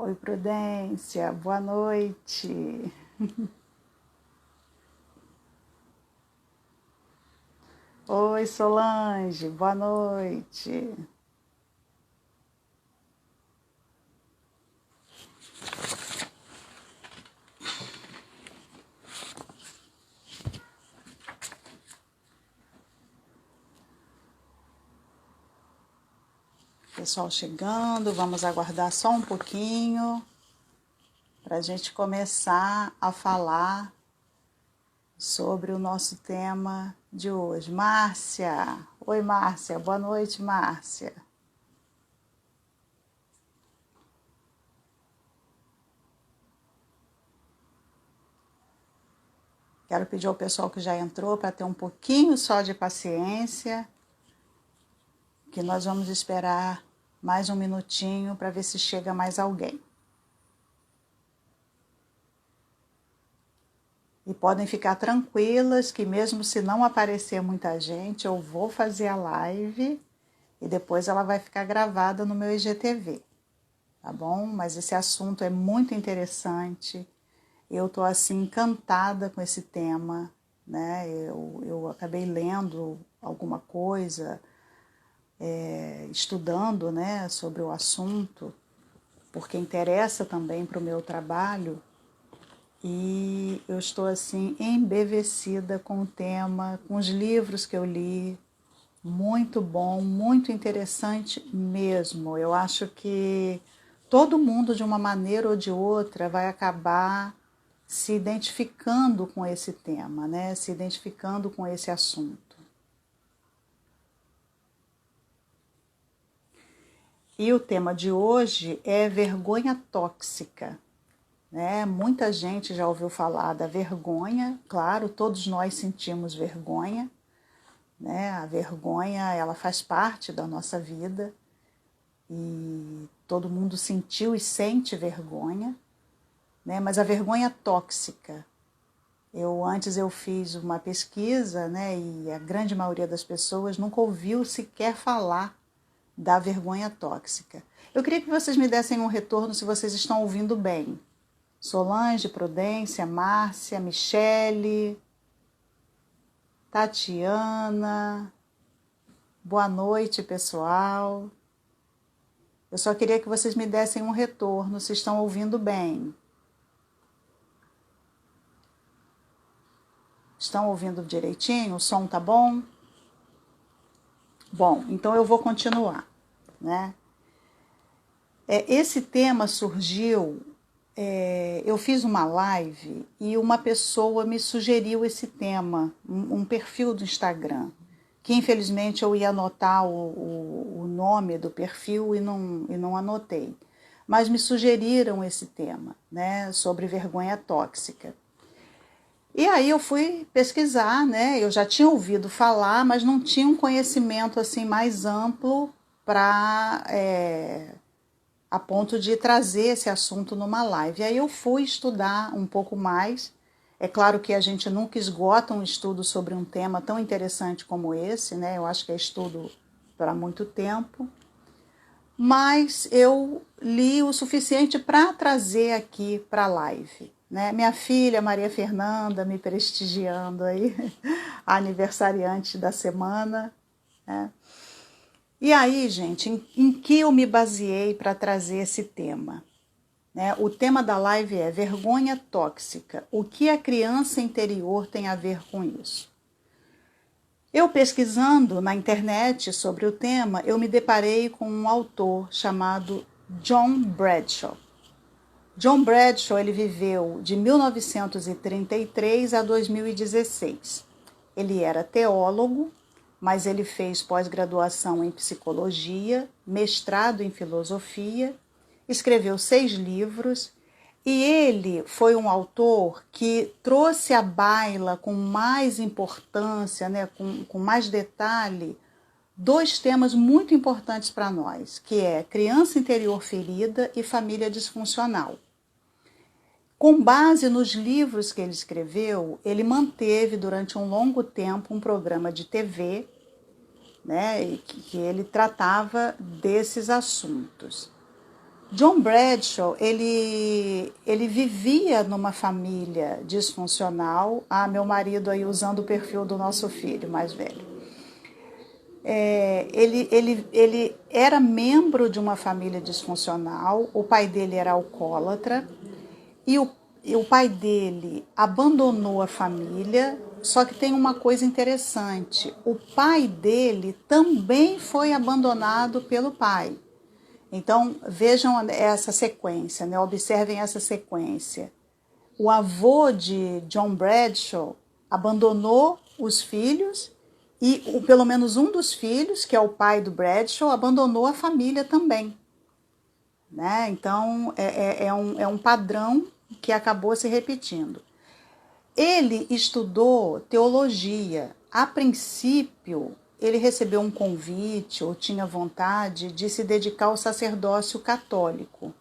Oi, Prudência, boa noite. Oi, Solange, boa noite. Pessoal chegando, vamos aguardar só um pouquinho para a gente começar a falar sobre o nosso tema de hoje. Márcia, oi Márcia, boa noite, Márcia. Quero pedir ao pessoal que já entrou para ter um pouquinho só de paciência, que nós vamos esperar mais um minutinho para ver se chega mais alguém. E podem ficar tranquilas que mesmo se não aparecer muita gente, eu vou fazer a live e depois ela vai ficar gravada no meu IGTV, tá bom? Mas esse assunto é muito interessante. Eu tô assim encantada com esse tema, né? Eu acabei lendo alguma coisa, estudando, né, sobre o assunto, porque interessa também para o meu trabalho. E eu estou assim embevecida com o tema, com os livros que eu li. Muito bom, muito interessante mesmo. Eu acho que todo mundo, de uma maneira ou de outra, vai acabar se identificando com esse tema, né? Se identificando com esse assunto. E o tema de hoje é vergonha tóxica. Né? Muita gente já ouviu falar da vergonha, claro, todos nós sentimos vergonha, né? A vergonha, ela faz parte da nossa vida e todo mundo sentiu e sente vergonha, né? Mas a vergonha tóxica, antes eu fiz uma pesquisa, né? E a grande maioria das pessoas nunca ouviu sequer falar da vergonha tóxica. Eu queria que vocês me dessem um retorno se vocês estão ouvindo bem. Solange, Prudência, Márcia, Michele, Tatiana, boa noite, pessoal. Eu só queria que vocês me dessem um retorno, se estão ouvindo bem. Estão ouvindo direitinho? O som tá bom? Bom, então eu vou continuar, né? Esse tema surgiu... eu fiz uma live e uma pessoa me sugeriu esse tema, um perfil do Instagram, que infelizmente eu ia anotar o nome do perfil e não anotei. Mas me sugeriram esse tema, né, sobre vergonha tóxica. E aí eu fui pesquisar, né, eu já tinha ouvido falar, mas não tinha um conhecimento assim mais amplo para... a ponto de trazer esse assunto numa live. Aí eu fui estudar um pouco mais. É claro que a gente nunca esgota um estudo sobre um tema tão interessante como esse, né? Eu acho que é estudo para muito tempo. Mas eu li o suficiente para trazer aqui para a live, né? Minha filha Maria Fernanda me prestigiando aí, a aniversariante da semana, né? E aí, gente, em que eu me baseei para trazer esse tema? Né? O tema da live é vergonha tóxica. O que a criança interior tem a ver com isso? Eu pesquisando na internet sobre o tema, eu me deparei com um autor chamado John Bradshaw. John Bradshaw, ele viveu de 1933 a 2016. Ele era teólogo, mas ele fez pós-graduação em psicologia, mestrado em filosofia, escreveu 6 livros e ele foi um autor que trouxe à baila com mais importância, né, com mais detalhe, 2 temas muito importantes para nós, que é criança interior ferida e família disfuncional. Com base nos livros que ele escreveu, ele manteve durante um longo tempo um programa de TV, né, que ele tratava desses assuntos. John Bradshaw, ele vivia numa família disfuncional. Ah, meu marido aí usando o perfil do nosso filho mais velho. Ele era membro de uma família disfuncional, o pai dele era alcoólatra, e o pai dele abandonou a família, só que tem uma coisa interessante, o pai dele também foi abandonado pelo pai. Então, vejam essa sequência, né? Observem essa sequência. O avô de John Bradshaw abandonou os filhos e pelo menos um dos filhos, que é o pai do Bradshaw, abandonou a família também. Né? Então, é um padrão que acabou se repetindo. Ele estudou teologia. A princípio, ele recebeu um convite ou tinha vontade de se dedicar ao sacerdócio católico.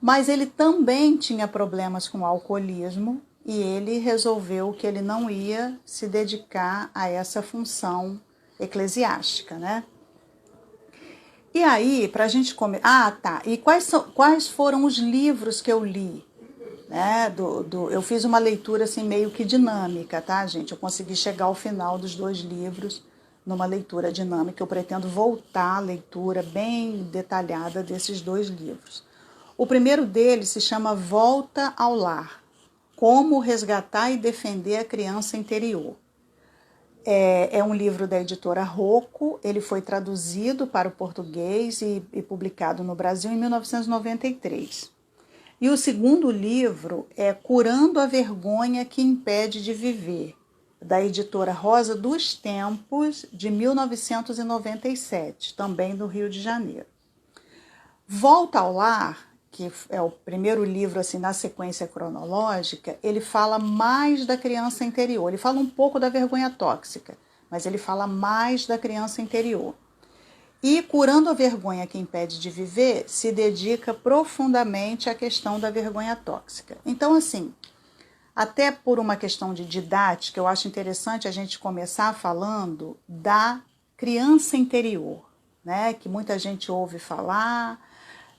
Mas ele também tinha problemas com o alcoolismo e ele resolveu que ele não ia se dedicar a essa função eclesiástica, né? E aí, para a gente começar... Ah, tá. E quais foram os livros que eu li? Né? Eu fiz uma leitura assim meio que dinâmica, tá, gente? Eu consegui chegar ao final dos 2 livros numa leitura dinâmica. Eu pretendo voltar à leitura bem detalhada desses 2 livros. O primeiro deles se chama Volta ao Lar, Como Resgatar e Defender a Criança Interior. É um livro da editora Rocco, ele foi traduzido para o português e publicado no Brasil em 1993. E o segundo livro é Curando a Vergonha que Impede de Viver, da editora Rosa dos Tempos, de 1997, também do Rio de Janeiro. Volta ao Lar, que é o primeiro livro assim na sequência cronológica, ele fala mais da criança interior. Ele fala um pouco da vergonha tóxica, mas ele fala mais da criança interior. E Curando a Vergonha que Impede de Viver se dedica profundamente à questão da vergonha tóxica. Então, assim, até por uma questão de didática, eu acho interessante a gente começar falando da criança interior, né? Que muita gente ouve falar.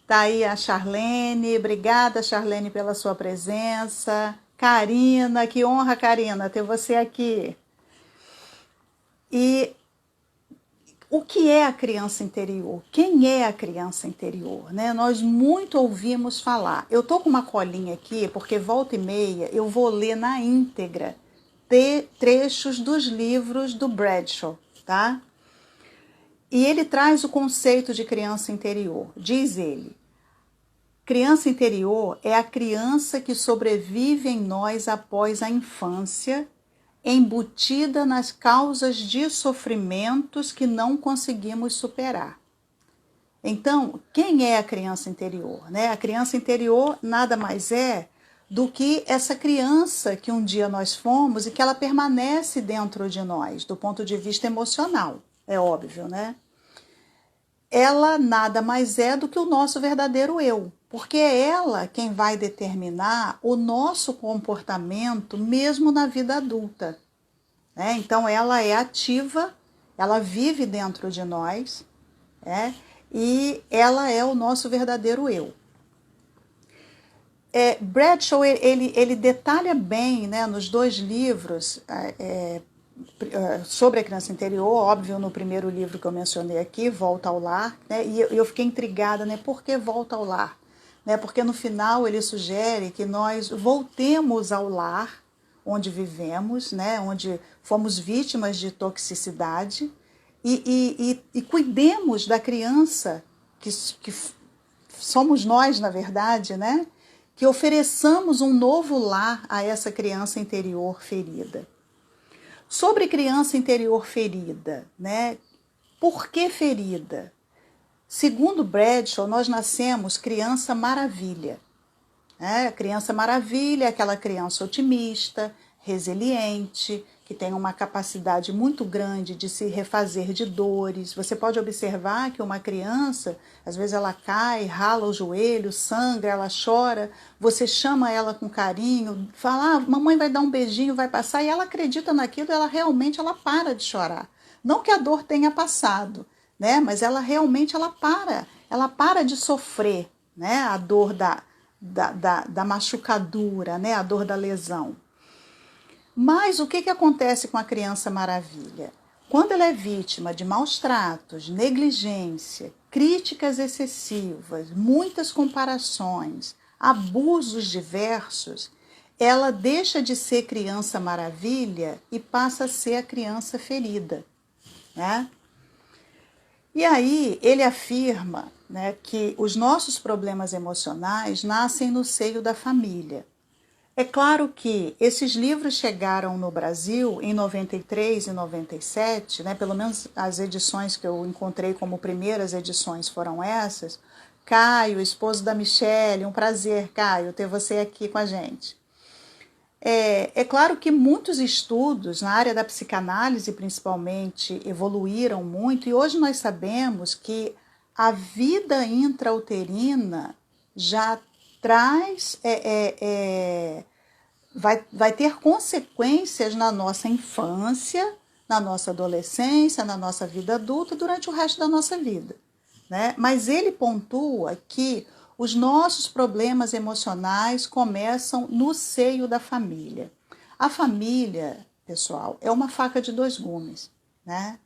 Tá aí a Charlene, obrigada Charlene pela sua presença. Karina, que honra, Karina, ter você aqui. E o que é a criança interior? Quem é a criança interior? Né? Nós muito ouvimos falar. Eu tô com uma colinha aqui, porque volta e meia eu vou ler na íntegra trechos dos livros do Bradshaw, tá? E ele traz o conceito de criança interior. Diz ele: criança interior é a criança que sobrevive em nós após a infância, embutida nas causas de sofrimentos que não conseguimos superar. Então, quem é a criança interior? Né? A criança interior nada mais é do que essa criança que um dia nós fomos e que ela permanece dentro de nós, do ponto de vista emocional, é óbvio, né? Ela nada mais é do que o nosso verdadeiro eu, porque é ela quem vai determinar o nosso comportamento mesmo na vida adulta. Né? Então ela é ativa, ela vive dentro de nós, e ela é o nosso verdadeiro eu. Bradshaw ele detalha bem, né, nos 2 livros sobre a criança interior, óbvio, no primeiro livro que eu mencionei aqui, Volta ao Lar, né, e eu fiquei intrigada, né, por que Volta ao Lar? Né, porque no final ele sugere que nós voltemos ao lar onde vivemos, né, onde fomos vítimas de toxicidade, e cuidemos da criança, que somos nós, na verdade, né, que ofereçamos um novo lar a essa criança interior ferida. Sobre criança interior ferida, né, por que ferida? Segundo Bradshaw, nós nascemos criança maravilha. A criança maravilha é aquela criança otimista, resiliente, que tem uma capacidade muito grande de se refazer de dores. Você pode observar que uma criança, às vezes ela cai, rala o joelho, sangra, ela chora, você chama ela com carinho, fala, mamãe vai dar um beijinho, vai passar, e ela acredita naquilo, ela realmente para de chorar. Não que a dor tenha passado, né? Mas ela realmente ela para de sofrer. né? A dor da machucadura, né? A dor da lesão. Mas o que acontece com a criança maravilha? Quando ela é vítima de maus tratos, negligência, críticas excessivas, muitas comparações, abusos diversos, ela deixa de ser criança maravilha e passa a ser a criança ferida, né? E aí ele afirma, né, que os nossos problemas emocionais nascem no seio da família. É claro que esses livros chegaram no Brasil em 93 e 97, né? Pelo menos as edições que eu encontrei como primeiras edições foram essas. Caio, esposo da Michelle, um prazer, Caio, ter você aqui com a gente. É claro que muitos estudos na área da psicanálise, principalmente, evoluíram muito, e hoje nós sabemos que a vida intrauterina já traz, vai ter consequências na nossa infância, na nossa adolescência, na nossa vida adulta, durante o resto da nossa vida, né? Mas ele pontua que os nossos problemas emocionais começam no seio da família. A família, pessoal, é uma faca de dois gumes, né?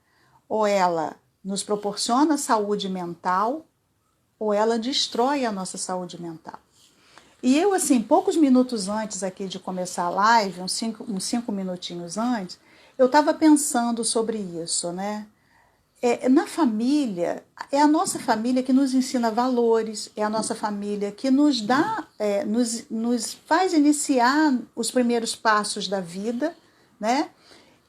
Ou ela nos proporciona saúde mental, ou ela destrói a nossa saúde mental. E eu, assim, poucos minutos antes aqui de começar a live, uns cinco minutinhos antes, eu estava pensando sobre isso, né? Na família, é a nossa família que nos ensina valores, é a nossa família que nos dá, nos faz iniciar os primeiros passos da vida, né?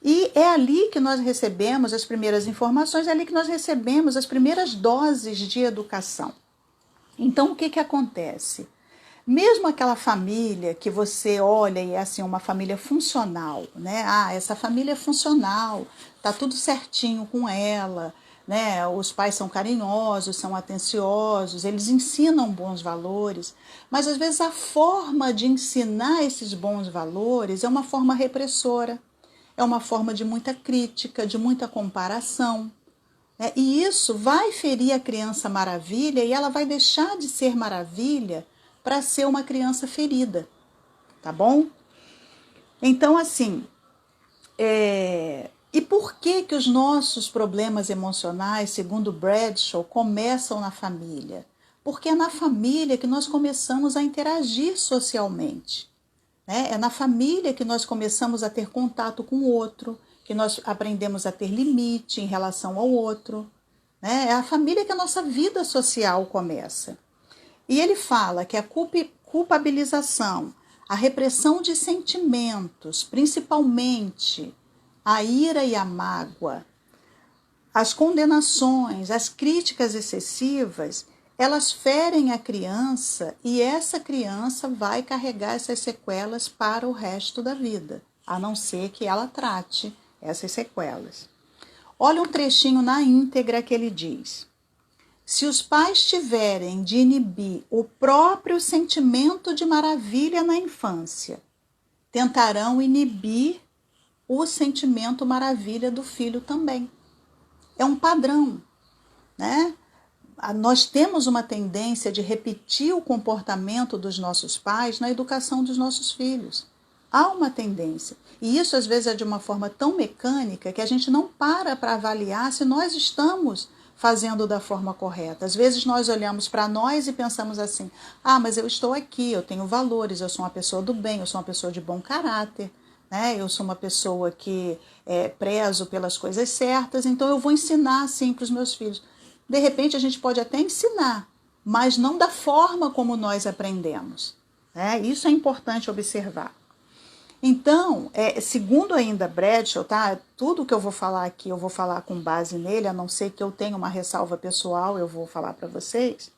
E é ali que nós recebemos as primeiras informações, é ali que nós recebemos as primeiras doses de educação. Então, o que acontece? Mesmo aquela família que você olha e é assim, uma família funcional, né? Ah, essa família é funcional, tá tudo certinho com ela, né? Os pais são carinhosos, são atenciosos, eles ensinam bons valores, mas às vezes a forma de ensinar esses bons valores é uma forma repressora, é uma forma de muita crítica, de muita comparação. E isso vai ferir a criança maravilha e ela vai deixar de ser maravilha para ser uma criança ferida, tá bom? Então, assim, e por que os nossos problemas emocionais, segundo Bradshaw, começam na família? Porque é na família que nós começamos a interagir socialmente, né? É na família que nós começamos a ter contato com o outro, que nós aprendemos a ter limite em relação ao outro, né? É a família que a nossa vida social começa. E ele fala que a culpabilização, a repressão de sentimentos, principalmente a ira e a mágoa, as condenações, as críticas excessivas, elas ferem a criança e essa criança vai carregar essas sequelas para o resto da vida, a não ser que ela trate essas sequelas. Olha um trechinho na íntegra que ele diz. Se os pais tiverem de inibir o próprio sentimento de maravilha na infância, tentarão inibir o sentimento maravilha do filho também. É um padrão, né? Nós temos uma tendência de repetir o comportamento dos nossos pais na educação dos nossos filhos. Há uma tendência. E isso, às vezes, é de uma forma tão mecânica que a gente não para avaliar se nós estamos fazendo da forma correta. Às vezes nós olhamos para nós e pensamos assim, mas eu estou aqui, eu tenho valores, eu sou uma pessoa do bem, eu sou uma pessoa de bom caráter, né? Eu sou uma pessoa que prezo pelas coisas certas, então eu vou ensinar assim para os meus filhos. De repente a gente pode até ensinar, mas não da forma como nós aprendemos, né? Isso é importante observar. Então, segundo ainda Bradshaw, tá? Tudo que eu vou falar aqui, eu vou falar com base nele, a não ser que eu tenha uma ressalva pessoal, eu vou falar para vocês.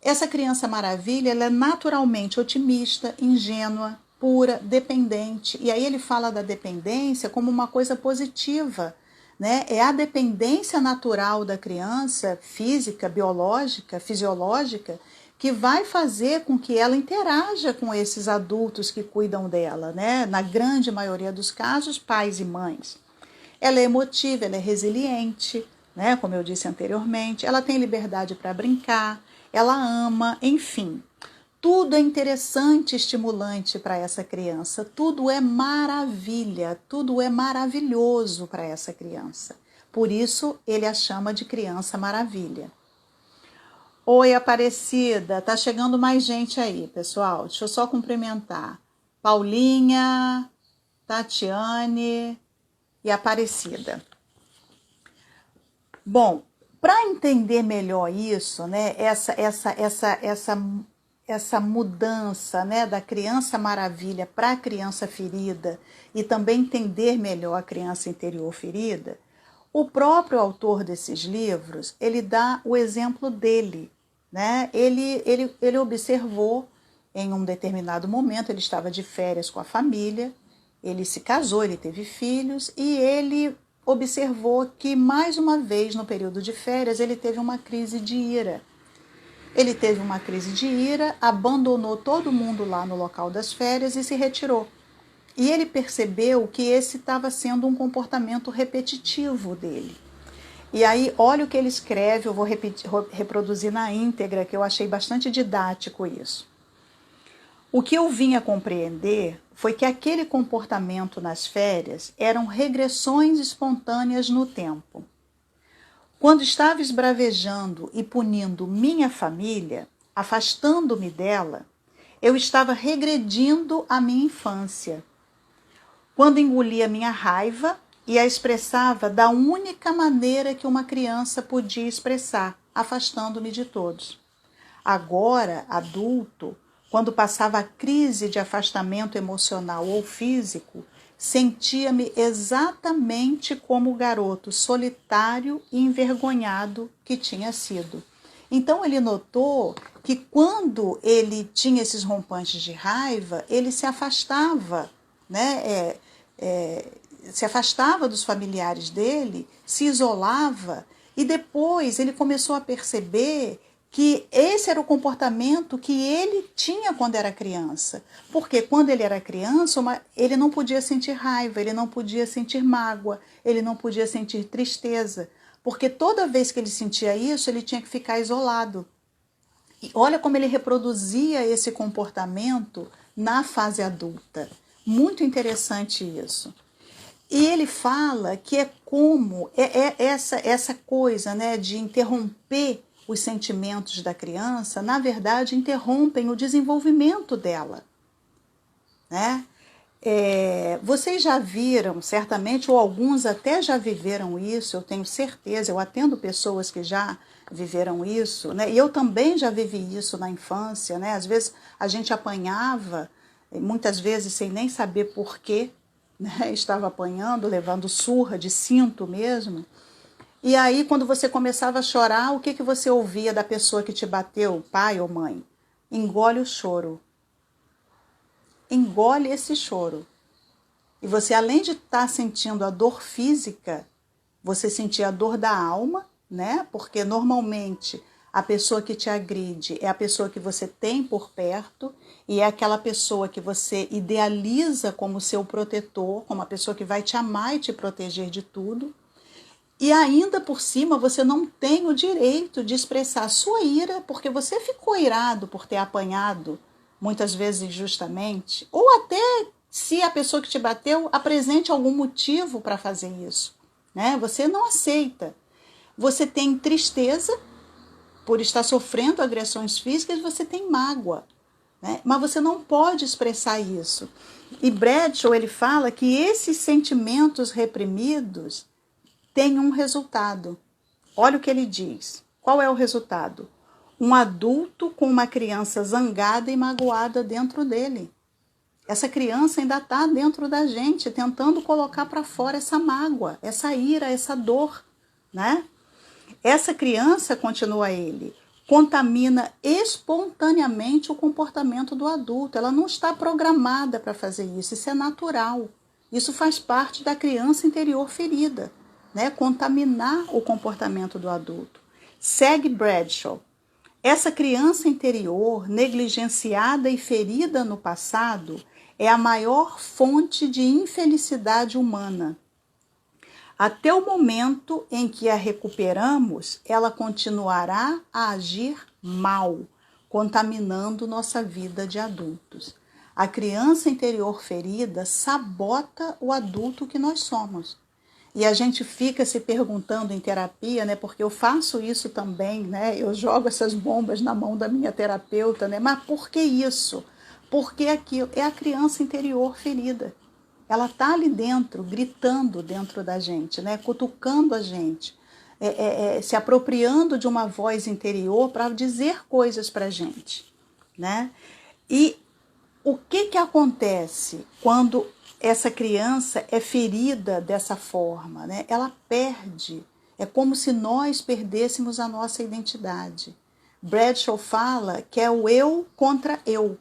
Essa criança maravilha, ela é naturalmente otimista, ingênua, pura, dependente. E aí ele fala da dependência como uma coisa positiva, né? É a dependência natural da criança, física, biológica, fisiológica, que vai fazer com que ela interaja com esses adultos que cuidam dela, né? Na grande maioria dos casos, pais e mães. Ela é emotiva, ela é resiliente, né? Como eu disse anteriormente, ela tem liberdade para brincar, ela ama, enfim. Tudo é interessante, estimulante para essa criança, tudo é maravilha, tudo é maravilhoso para essa criança. Por isso ele a chama de criança maravilha. Oi, Aparecida, tá chegando mais gente aí, pessoal. Deixa eu só cumprimentar. Paulinha, Tatiane e Aparecida. Bom, para entender melhor isso, né, essa mudança, né, da criança maravilha para a criança ferida e também entender melhor a criança interior ferida, o próprio autor desses livros, ele dá o exemplo dele, né? Ele observou em um determinado momento, ele estava de férias com a família, ele se casou, ele teve filhos e ele observou que mais uma vez no período de férias ele teve uma crise de ira. Ele teve uma crise de ira, abandonou todo mundo lá no local das férias e se retirou. E ele percebeu que esse estava sendo um comportamento repetitivo dele. E aí, olha o que ele escreve, eu vou reproduzir na íntegra, que eu achei bastante didático isso. O que eu vim a compreender foi que aquele comportamento nas férias eram regressões espontâneas no tempo. Quando estava esbravejando e punindo minha família, afastando-me dela, eu estava regredindo à minha infância. Quando engolia minha raiva e a expressava da única maneira que uma criança podia expressar, afastando-me de todos. Agora, adulto, quando passava a crise de afastamento emocional ou físico, sentia-me exatamente como o garoto solitário e envergonhado que tinha sido. Então ele notou que quando ele tinha esses rompantes de raiva, ele se afastava, né? Se afastava dos familiares dele, se isolava e depois ele começou a perceber que esse era o comportamento que ele tinha quando era criança. Porque quando ele era criança, ele não podia sentir raiva, ele não podia sentir mágoa, ele não podia sentir tristeza. Porque toda vez que ele sentia isso, ele tinha que ficar isolado. E olha como ele reproduzia esse comportamento na fase adulta. Muito interessante isso. E ele fala que é como essa coisa, né, de interromper os sentimentos da criança, na verdade, interrompem o desenvolvimento dela, né? Vocês já viram, certamente, ou alguns até já viveram isso, eu tenho certeza, eu atendo pessoas que já viveram isso, né? E eu também já vivi isso na infância, né? Às vezes a gente apanhava, muitas vezes sem nem saber por quê, né? Estava apanhando, levando surra de cinto mesmo. E aí, quando você começava a chorar, o que você ouvia da pessoa que te bateu, pai ou mãe? Engole o choro. Engole esse choro. E você, além de estar sentindo a dor física, você sentia a dor da alma, né? Porque normalmente a pessoa que te agride é a pessoa que você tem por perto e é aquela pessoa que você idealiza como seu protetor, como a pessoa que vai te amar e te proteger de tudo. E ainda por cima você não tem o direito de expressar a sua ira porque você ficou irado por ter apanhado, muitas vezes injustamente, ou até se a pessoa que te bateu apresente algum motivo para fazer isso, né? Você não aceita. Você tem tristeza por estar sofrendo agressões físicas, você tem mágoa, né? Mas você não pode expressar isso. E Bradshaw, ele fala que esses sentimentos reprimidos tem um resultado. Olha o que ele diz. Qual é o resultado? Um adulto com uma criança zangada e magoada dentro dele. Essa criança ainda está dentro da gente, tentando colocar para fora essa mágoa, essa ira, essa dor, né? Essa criança, continua ele, contamina espontaneamente o comportamento do adulto. Ela não está programada para fazer isso, isso é natural. Isso faz parte da criança interior ferida. Né, contaminar o comportamento do adulto. Segue Bradshaw. Essa criança interior, negligenciada e ferida no passado, é a maior fonte de infelicidade humana. Até o momento em que a recuperamos, ela continuará a agir mal, contaminando nossa vida de adultos. A criança interior ferida sabota o adulto que nós somos. E a gente fica se perguntando em terapia, né? Porque eu faço isso também, né? Eu jogo essas bombas na mão da minha terapeuta, né? Mas por que isso? Porque aquilo é a criança interior ferida. Ela está ali dentro, gritando dentro da gente, né? Cutucando a gente, se apropriando de uma voz interior para dizer coisas para a gente, né? E o que acontece quando essa criança é ferida dessa forma, né? Ela perde, é como se nós perdêssemos a nossa identidade. Bradshaw fala que é o eu contra eu,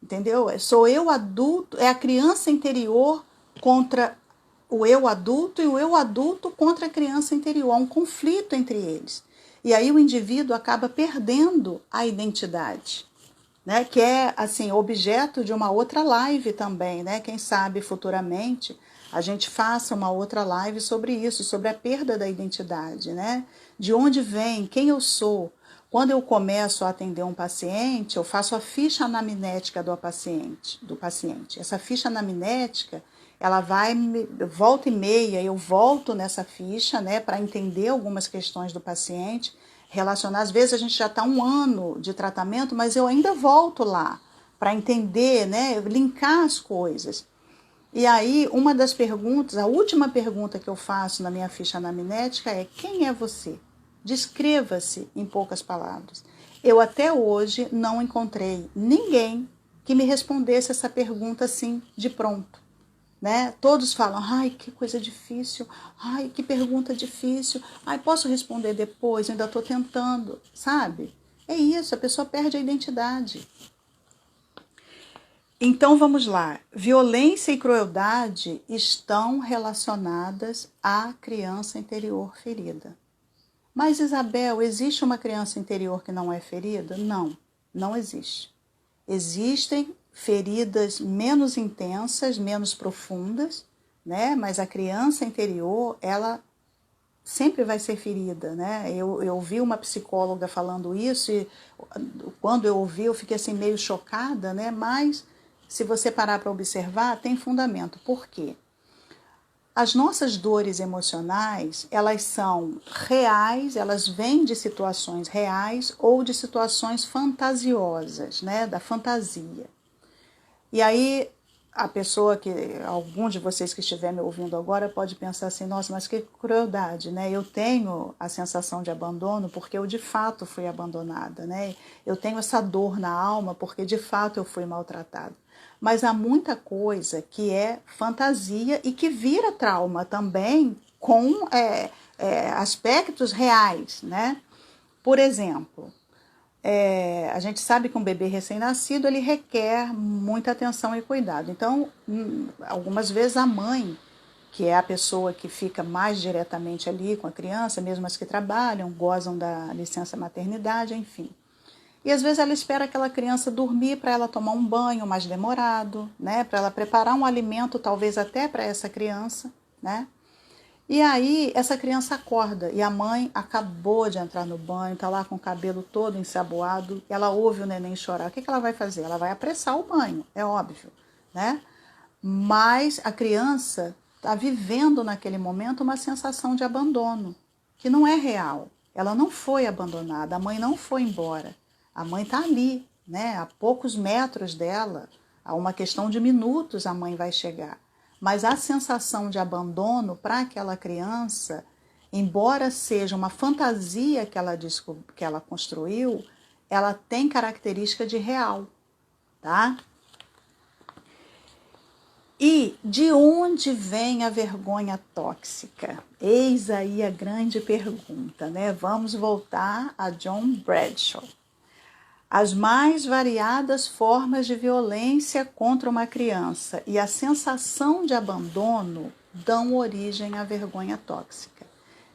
entendeu? Sou eu adulto, é a criança interior contra o eu adulto e o eu adulto contra a criança interior. Há um conflito entre eles. E aí o indivíduo acaba perdendo a identidade, né? Que é assim, objeto de uma outra live também, né? Quem sabe futuramente a gente faça uma outra live sobre isso, sobre a perda da identidade, né? De onde vem, quem eu sou. Quando eu começo a atender um paciente, eu faço a ficha anamnética do paciente. Essa ficha anamnética, ela vai, volta e meia, eu volto nessa ficha, né, para entender algumas questões do paciente, relacionar. Às vezes a gente já está 1 ano de tratamento, mas eu ainda volto lá para entender, né, linkar as coisas. E aí, uma das perguntas, a última pergunta que eu faço na minha ficha anamnética é: quem é você? Descreva-se em poucas palavras. Eu até hoje não encontrei ninguém que me respondesse essa pergunta assim, de pronto, né? Todos falam: ai, que coisa difícil, ai, que pergunta difícil, ai, posso responder depois, eu ainda estou tentando, sabe? É isso, a pessoa perde a identidade. Então vamos lá, violência e crueldade estão relacionadas à criança interior ferida. Mas Isabel, existe uma criança interior que não é ferida? Não, não existe. Existem feridas menos intensas, menos profundas, né? Mas a criança interior, ela sempre vai ser ferida, né? Eu ouvi uma psicóloga falando isso e quando eu ouvi eu fiquei assim meio chocada, né? Mas se você parar para observar, tem fundamento. Por quê? As nossas dores emocionais, elas são reais, elas vêm de situações reais ou de situações fantasiosas, né? Da fantasia. E aí, a pessoa algum de vocês que estiver me ouvindo agora pode pensar assim: nossa, mas que crueldade, né? Eu tenho a sensação de abandono porque eu de fato fui abandonada, né? Eu tenho essa dor na alma porque de fato eu fui maltratada. Mas há muita coisa que é fantasia e que vira trauma também com aspectos reais, né? Por exemplo, a gente sabe que um bebê recém-nascido ele requer muita atenção e cuidado. Então, algumas vezes a mãe, que é a pessoa que fica mais diretamente ali com a criança, mesmo as que trabalham, gozam da licença maternidade, enfim. E às vezes ela espera aquela criança dormir para ela tomar um banho mais demorado, né? Para ela preparar um alimento, talvez até para essa criança, né? E aí essa criança acorda e a mãe acabou de entrar no banho, está lá com o cabelo todo ensaboado, ela ouve o neném chorar. O que ela vai fazer? Ela vai apressar o banho, é óbvio, né? Mas a criança está vivendo naquele momento uma sensação de abandono, que não é real. Ela não foi abandonada, a mãe não foi embora. A mãe está ali, né? A poucos metros dela, a uma questão de minutos a mãe vai chegar. Mas a sensação de abandono para aquela criança, embora seja uma fantasia que ela construiu, ela tem característica de real, tá? E de onde vem a vergonha tóxica? Eis aí a grande pergunta, né? Vamos voltar a John Bradshaw. As mais variadas formas de violência contra uma criança e a sensação de abandono dão origem à vergonha tóxica.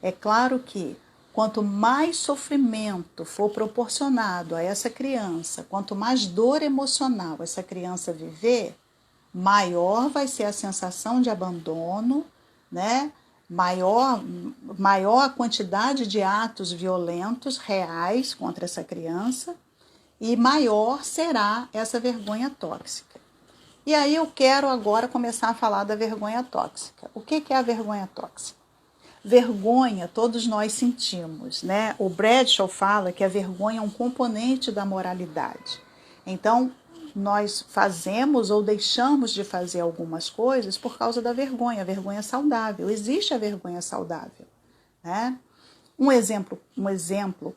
É claro que quanto mais sofrimento for proporcionado a essa criança, quanto mais dor emocional essa criança viver, maior vai ser a sensação de abandono, né? maior a quantidade de atos violentos reais contra essa criança e maior será essa vergonha tóxica. E aí eu quero agora começar a falar da vergonha tóxica. O que é a vergonha tóxica? Vergonha todos nós sentimos, né? O Bradshaw fala que a vergonha é um componente da moralidade. Então, nós fazemos ou deixamos de fazer algumas coisas por causa da vergonha, a vergonha saudável. Existe a vergonha saudável, né? Um exemplo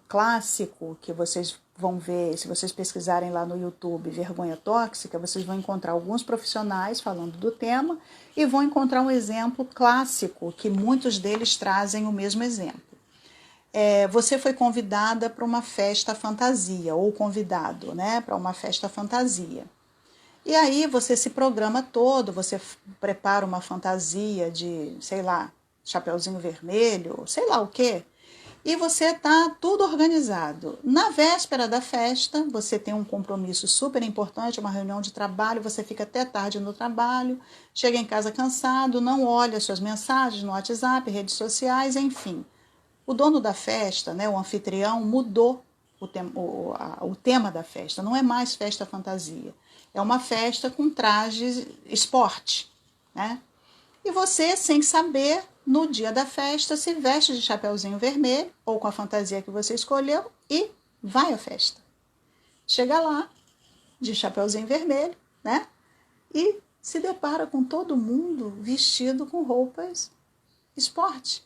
clássico que vocês vão ver, se vocês pesquisarem lá no YouTube, vergonha tóxica, vocês vão encontrar alguns profissionais falando do tema e vão encontrar um exemplo clássico que muitos deles trazem o mesmo exemplo. Você foi convidada para uma festa fantasia, ou convidado, né, para uma festa fantasia. E aí você se programa todo, você prepara uma fantasia de, sei lá, chapeuzinho vermelho, sei lá o quê, e você está tudo organizado. Na véspera da festa, você tem um compromisso super importante, uma reunião de trabalho, você fica até tarde no trabalho, chega em casa cansado, não olha suas mensagens no WhatsApp, redes sociais, enfim. O dono da festa, né, o anfitrião, mudou o tema da festa. Não é mais festa fantasia. É uma festa com trajes esporte, né? E você, sem saber, no dia da festa, se veste de chapeuzinho vermelho ou com a fantasia que você escolheu e vai à festa. Chega lá, de chapeuzinho vermelho, né? E se depara com todo mundo vestido com roupas esporte.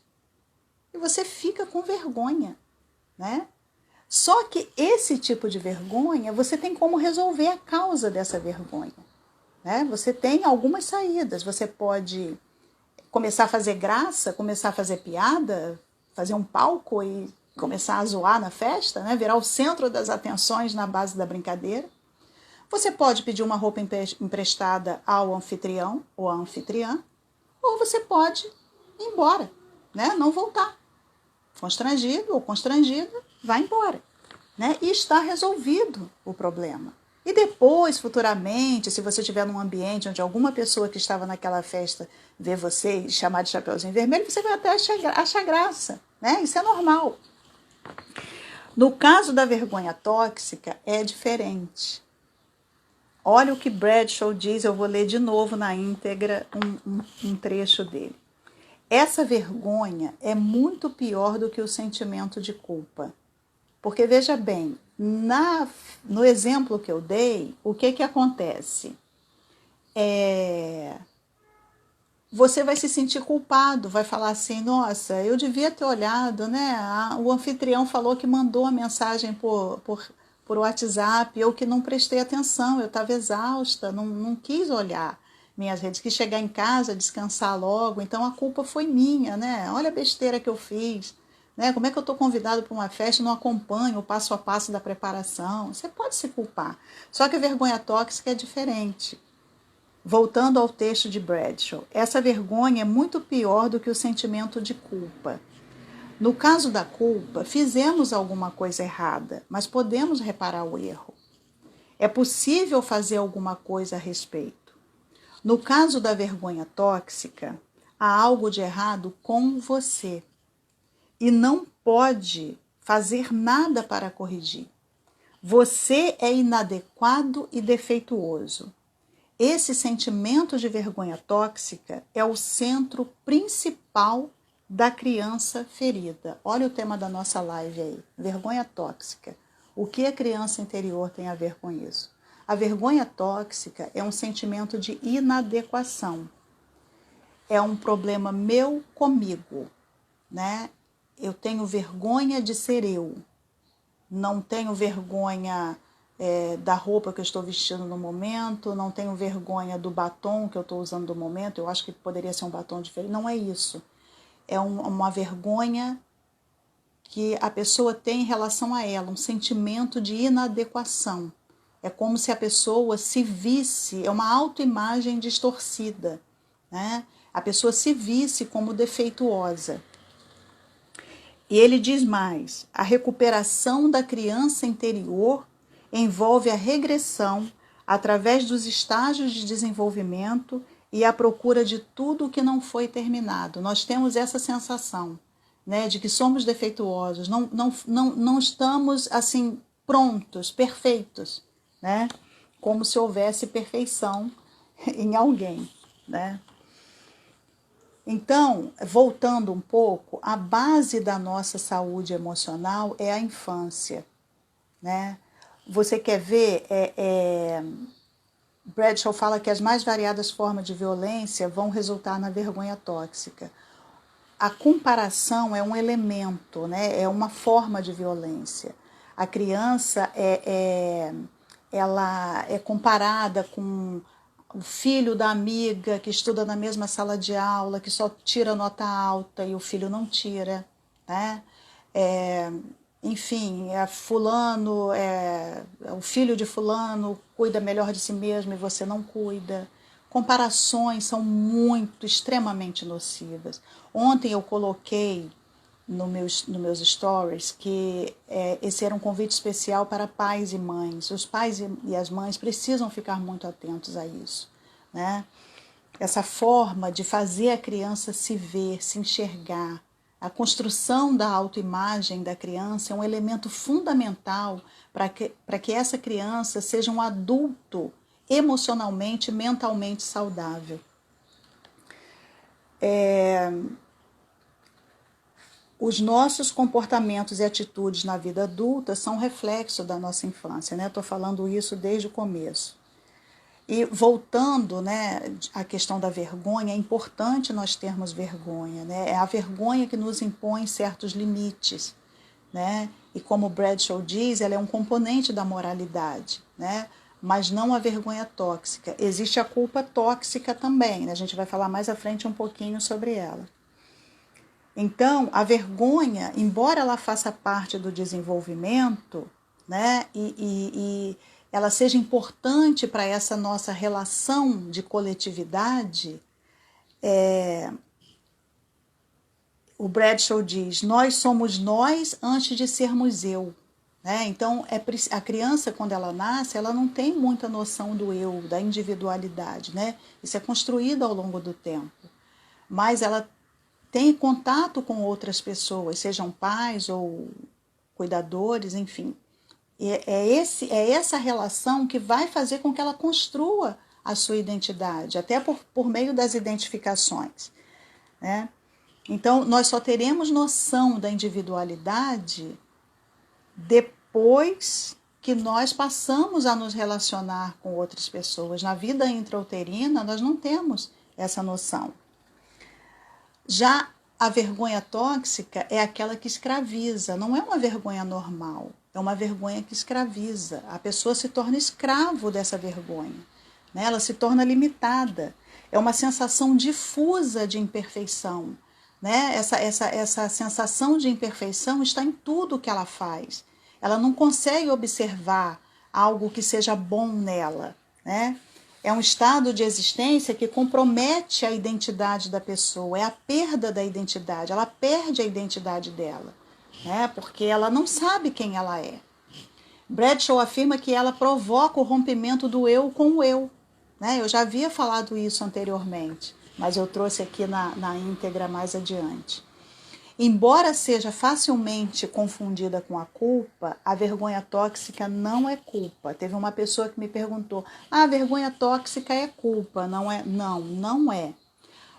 E você fica com vergonha, né? Só que esse tipo de vergonha, você tem como resolver a causa dessa vergonha, né? Você tem algumas saídas. Você pode começar a fazer graça, começar a fazer piada, fazer um palco e começar a zoar na festa, né? Virar o centro das atenções na base da brincadeira. Você pode pedir uma roupa emprestada ao anfitrião ou à anfitriã, ou você pode ir embora, né? Não voltar. Constrangido ou constrangida, vai embora, né? E está resolvido o problema. E depois, futuramente, se você estiver num ambiente onde alguma pessoa que estava naquela festa vê você e chamar de chapeuzinho vermelho, você vai até achar graça, né? Isso é normal. No caso da vergonha tóxica, é diferente. Olha o que Bradshaw diz, eu vou ler de novo na íntegra um trecho dele. Essa vergonha é muito pior do que o sentimento de culpa. Porque, veja bem, no exemplo que eu dei, o que acontece? Você vai se sentir culpado, vai falar assim, nossa, eu devia ter olhado, né? O anfitrião falou que mandou a mensagem por WhatsApp, eu que não prestei atenção, eu estava exausta, não quis olhar minhas redes, quis chegar em casa, descansar logo, então a culpa foi minha, né? Olha a besteira que eu fiz, né? Como é que eu estou convidado para uma festa e não acompanho o passo a passo da preparação? Você pode se culpar, só que a vergonha tóxica é diferente. Voltando ao texto de Bradshaw, essa vergonha é muito pior do que o sentimento de culpa. No caso da culpa, fizemos alguma coisa errada, mas podemos reparar o erro. É possível fazer alguma coisa a respeito. No caso da vergonha tóxica, há algo de errado com você e não pode fazer nada para corrigir. Você é inadequado e defeituoso. Esse sentimento de vergonha tóxica é o centro principal da criança ferida. Olha o tema da nossa live aí, vergonha tóxica. O que a criança interior tem a ver com isso? A vergonha tóxica é um sentimento de inadequação. É um problema meu comigo, né? Eu tenho vergonha de ser eu. Não tenho vergonha da roupa que eu estou vestindo no momento, não tenho vergonha do batom que eu estou usando no momento, eu acho que poderia ser um batom diferente. Não é isso. É uma vergonha que a pessoa tem em relação a ela, um sentimento de inadequação. É como se a pessoa se visse, é uma autoimagem distorcida, né? A pessoa se visse como defeituosa. E ele diz mais, a recuperação da criança interior envolve a regressão através dos estágios de desenvolvimento e à procura de tudo o que não foi terminado. Nós temos essa sensação, né, de que somos defeituosos, não estamos assim prontos, perfeitos, né, como se houvesse perfeição em alguém, né. Então, voltando um pouco, a base da nossa saúde emocional é a infância, né? Você quer ver, Bradshaw fala que as mais variadas formas de violência vão resultar na vergonha tóxica. A comparação é um elemento, né? É uma forma de violência. A criança ela é comparada com o filho da amiga que estuda na mesma sala de aula, que só tira nota alta e o filho não tira, né? Enfim, o filho de fulano cuida melhor de si mesmo e você não cuida. Comparações são extremamente nocivas. Ontem eu coloquei nos meus stories que esse era um convite especial para pais e mães. Os pais e as mães precisam ficar muito atentos a isso, né? Essa forma de fazer a criança se ver, se enxergar. A construção da autoimagem da criança é um elemento fundamental para que essa criança seja um adulto emocionalmente, mentalmente saudável. Os nossos comportamentos e atitudes na vida adulta são reflexo da nossa infância, né? Estou falando isso desde o começo. E voltando, né, à questão da vergonha, é importante nós termos vergonha, né? É a vergonha que nos impõe certos limites, né? E como Bradshaw diz, ela é um componente da moralidade, né? Mas não a vergonha tóxica. Existe a culpa tóxica também, né? A gente vai falar mais à frente um pouquinho sobre ela. Então, a vergonha, embora ela faça parte do desenvolvimento, né, e ela seja importante para essa nossa relação de coletividade, o Bradshaw diz, nós somos nós antes de sermos eu. Né? Então, a criança, quando ela nasce, ela não tem muita noção do eu, da individualidade. Né? Isso é construído ao longo do tempo. Mas ela tem contato com outras pessoas, sejam pais ou cuidadores, enfim. É essa relação que vai fazer com que ela construa a sua identidade, até por meio das identificações, né? Então, nós só teremos noção da individualidade depois que nós passamos a nos relacionar com outras pessoas. Na vida intrauterina, nós não temos essa noção. Já a vergonha tóxica é aquela que escraviza, não é uma vergonha normal, é uma vergonha que escraviza. A pessoa se torna escravo dessa vergonha, né? Ela se torna limitada. É uma sensação difusa de imperfeição, né? Essa sensação de imperfeição está em tudo que ela faz. Ela não consegue observar algo que seja bom nela, né? É um estado de existência que compromete a identidade da pessoa, é a perda da identidade, ela perde a identidade dela, né? Porque ela não sabe quem ela é. Bradshaw afirma que ela provoca o rompimento do eu com o eu, né? Eu já havia falado isso anteriormente, mas eu trouxe aqui na íntegra mais adiante. Embora seja facilmente confundida com a culpa, a vergonha tóxica não é culpa. Teve uma pessoa que me perguntou, a vergonha tóxica é culpa, não é? Não, não é.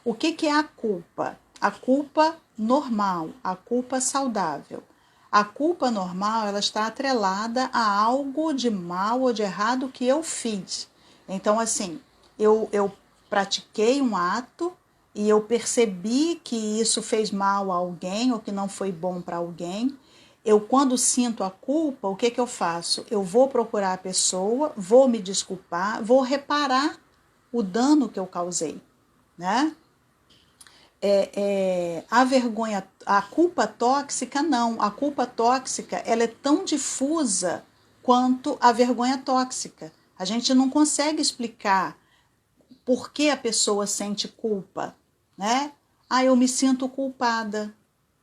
O que é a culpa? A culpa normal, a culpa saudável. A culpa normal, ela está atrelada a algo de mal ou de errado que eu fiz. Então, assim, eu pratiquei um ato, e eu percebi que isso fez mal a alguém ou que não foi bom para alguém, eu quando sinto a culpa, o que eu faço? Eu vou procurar a pessoa, vou me desculpar, vou reparar o dano que eu causei, né? A culpa tóxica não, a culpa tóxica ela é tão difusa quanto a vergonha tóxica. A gente não consegue explicar por que a pessoa sente culpa, né? Eu me sinto culpada.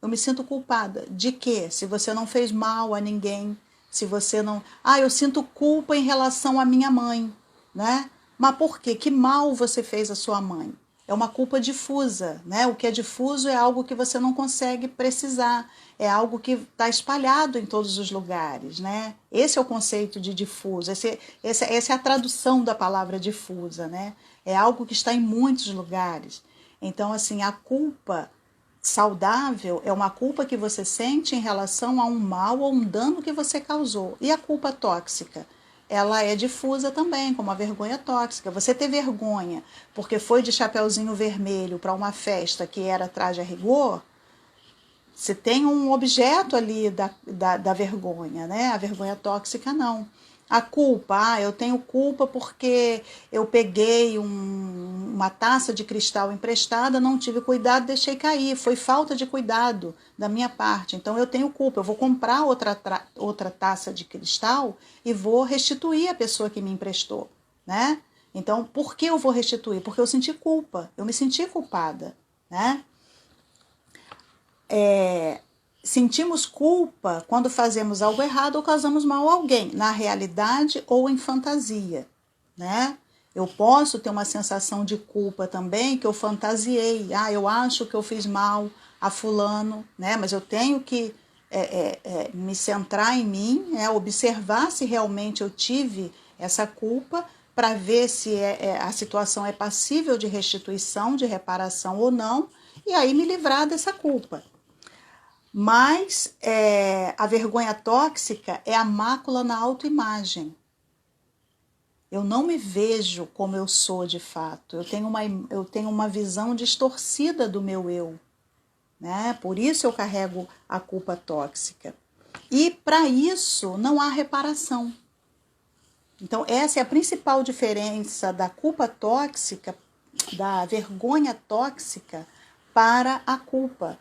Eu me sinto culpada. De quê? Se você não fez mal a ninguém, se você não... eu sinto culpa em relação à minha mãe, né? Mas por quê? Que mal você fez à sua mãe? É uma culpa difusa, né? O que é difuso é algo que você não consegue precisar, é algo que está espalhado em todos os lugares, né? Esse é o conceito de difuso, essa é a tradução da palavra difusa, né? É algo que está em muitos lugares. Então, assim, a culpa saudável é uma culpa que você sente em relação a um mal ou um dano que você causou. E a culpa tóxica? Ela é difusa também, como a vergonha tóxica. Você ter vergonha porque foi de chapeuzinho vermelho para uma festa que era traje a rigor, você tem um objeto ali da vergonha, né? A vergonha tóxica não. A culpa, eu tenho culpa porque eu peguei uma taça de cristal emprestada, não tive cuidado, deixei cair. Foi falta de cuidado da minha parte. Então eu tenho culpa. Eu vou comprar outra taça de cristal e vou restituir a pessoa que me emprestou, né? Então, por que eu vou restituir? Porque eu senti culpa. Eu me senti culpada, né? Sentimos culpa quando fazemos algo errado ou causamos mal a alguém, na realidade ou em fantasia, né? Eu posso ter uma sensação de culpa também que eu fantasiei. Eu acho que eu fiz mal a fulano, né? Mas eu tenho que me centrar em mim, observar se realmente eu tive essa culpa para ver se a situação é passível de restituição, de reparação ou não, e aí me livrar dessa culpa. Mas a vergonha tóxica é a mácula na autoimagem. Eu não me vejo como eu sou de fato. Eu tenho uma visão distorcida do meu eu, né? Por isso eu carrego a culpa tóxica. E para isso não há reparação. Então essa é a principal diferença da culpa tóxica, da vergonha tóxica para a culpa.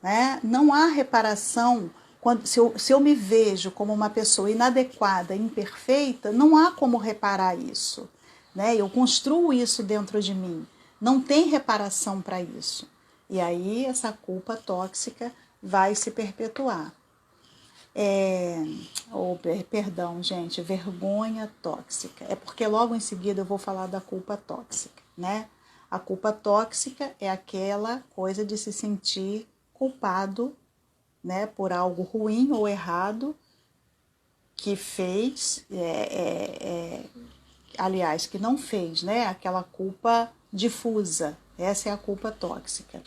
Né? Não há reparação. Se eu me vejo como uma pessoa inadequada, imperfeita, não há como reparar isso. Né? Eu construo isso dentro de mim. Não tem reparação para isso. E aí essa culpa tóxica vai se perpetuar. Perdão, gente, vergonha tóxica. É porque logo em seguida eu vou falar da culpa tóxica, né? A culpa tóxica é aquela coisa de se sentir culpado, né, por algo ruim ou errado que fez, aliás, que não fez, né? Aquela culpa difusa. Essa é a culpa tóxica.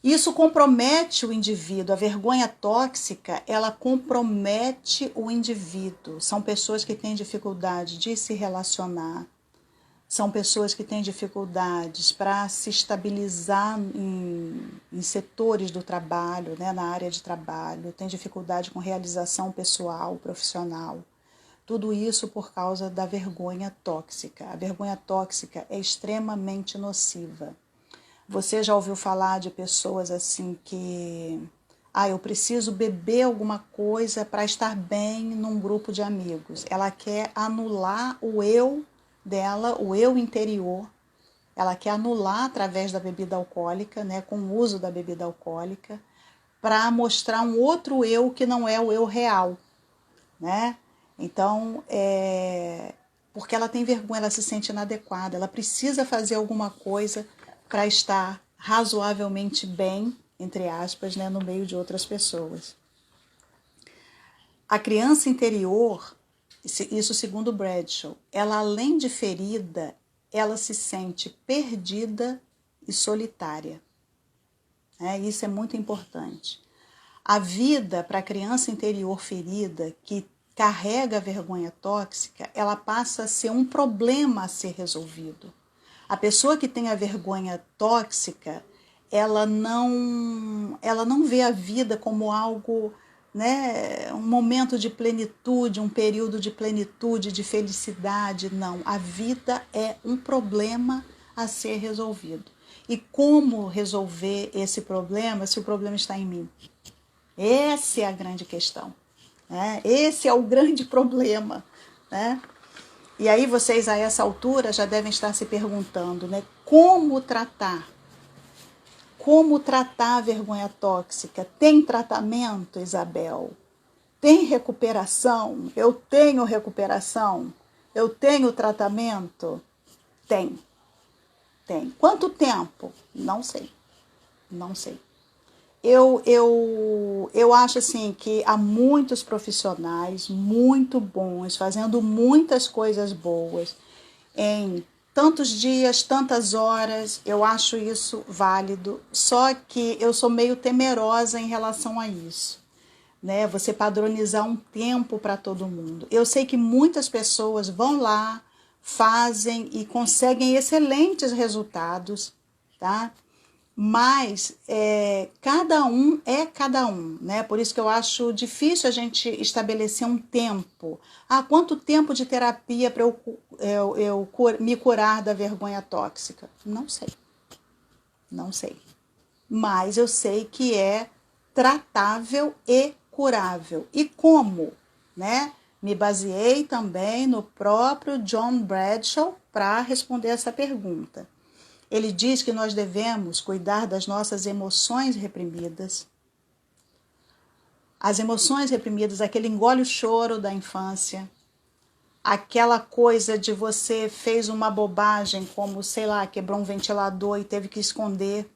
Isso compromete o indivíduo. A vergonha tóxica, ela compromete o indivíduo. São pessoas que têm dificuldade de se relacionar. São pessoas que têm dificuldades para se estabilizar em setores do trabalho, né, na área de trabalho, têm dificuldade com realização pessoal, profissional. Tudo isso por causa da vergonha tóxica. A vergonha tóxica é extremamente nociva. Você já ouviu falar de pessoas assim que... eu preciso beber alguma coisa para estar bem num grupo de amigos. Ela quer anular o eu dela, o eu interior. Ela quer anular através da bebida alcoólica, né, com o uso da bebida alcoólica, para mostrar um outro eu que não é o eu real, né? Então, porque ela tem vergonha, ela se sente inadequada, ela precisa fazer alguma coisa para estar razoavelmente bem, entre aspas, né, no meio de outras pessoas. A criança interior, isso segundo Bradshaw, ela além de ferida, ela se sente perdida e solitária. Isso é muito importante. A vida para a criança interior ferida, que carrega a vergonha tóxica, ela passa a ser um problema a ser resolvido. A pessoa que tem a vergonha tóxica, ela não vê a vida como algo, né, um momento de plenitude, um período de plenitude, de felicidade. Não, a vida é um problema a ser resolvido. E como resolver esse problema se o problema está em mim? Essa é a grande questão, né? Esse é o grande problema, né? E aí vocês a essa altura já devem estar se perguntando, né? Como tratar? Como tratar a vergonha tóxica? Tem tratamento, Isabel? Tem recuperação? Eu tenho recuperação? Eu tenho tratamento? Tem. Quanto tempo? Não sei. Eu acho assim que há muitos profissionais muito bons, fazendo muitas coisas boas em tantos dias, tantas horas. Eu acho isso válido, só que eu sou meio temerosa em relação a isso, né? Você padronizar um tempo para todo mundo. Eu sei que muitas pessoas vão lá, fazem e conseguem excelentes resultados, tá? Mas cada um é cada um, né? Por isso que eu acho difícil a gente estabelecer um tempo. Quanto tempo de terapia para eu me curar da vergonha tóxica? Não sei. Mas eu sei que é tratável e curável. E como, né? Me baseei também no próprio John Bradshaw para responder essa pergunta. Ele diz que nós devemos cuidar das nossas emoções reprimidas. As emoções reprimidas, aquele engole o choro da infância, aquela coisa de você fez uma bobagem, como, sei lá, quebrou um ventilador e teve que esconder,